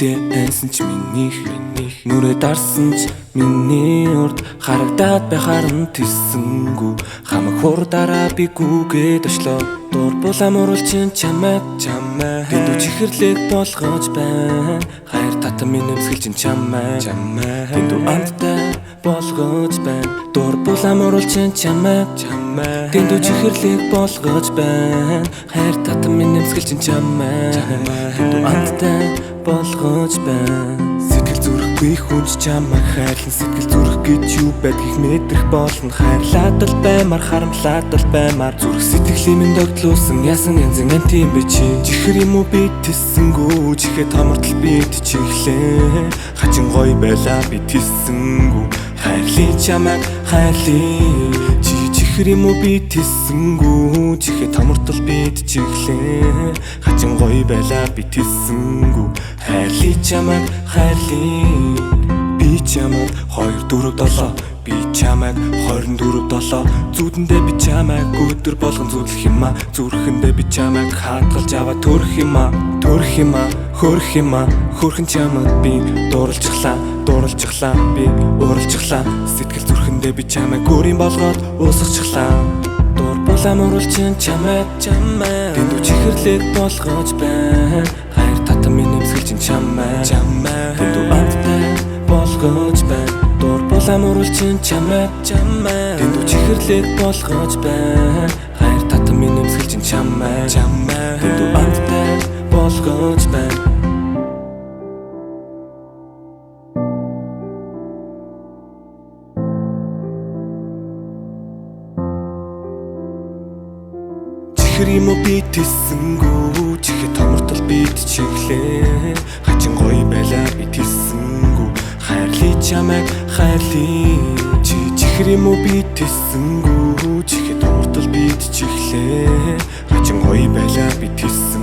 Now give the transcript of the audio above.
Мэдээсэн ч минийх нүрээ дарсан ч миний урд харагдаад байхаар нь тэсэнгүү хамаг хурдаараа би гүгээд очлоо дурбулаа мөрөлчин чамайг дэндүү чихэрлэг болгож байна хайр татам минь эмсгэлж чамайг дэндүү амттай болгож байна дурбулаа мөрөлчин чамайг дэндүү чихэрлэг болгож байна хайр татам минь эмсгэлж чамайг дэндүү амттай болгож байна сэтгэл зүрэхгүй хүнч чамайг хайрлан сэтгэл зүрэх гэж юу байдгийг мэдрэх болно хайрлаад л баймар харамлаад л баймар зүрх сэтгэлийн минь догтлуулсан ясан янзын антим би чи чихэр юм уу би тэсэнгүү чихээ томортол би чихлээ хачин гоё байлаа би тэсэнгүү хайрлий чамайг хайрлий чи чихэр юм уу би тэсэнгүү чихээ томортол би чихлээ хачин гоё байлаа би тэсэнгүү хайрлий чамайг хайрлий би чамайг 2 4 7 би чамайг 24 7 зүудэндээ би чамайг өдөр болгон зүудлэх юм а зүрхэндээ би чамайг хадгалж аваа төрөх юм а хөрхөн чамайг би дууралжглаа би ууралжглаа сэтгэл зүрхэндээ би чамайг гөрийн болгоод уусгачихлаа дурбулаа мөрөлчин чамайг дэндүү чихэрлэг болгож байна хайр татам минь эмсгэлж чамайг дэндүү амттай болгож байна дурбулаа мөрөлчин чамайг дэндүү чихэрлэг болгож байна хайр татам минь эмсгэлж чамайг дэндүү амттай болгож байна чихэр юм уу би тэсэнгүү чихээ томортол би чихлээ хачин гоё байлаа би тэсэнгүү хайрлий чамайг хайрлий чи чихэр юм уу би тэсэнгүү чихээ томортол би чихлээ хачин гоё байлаа би тэсэнгүү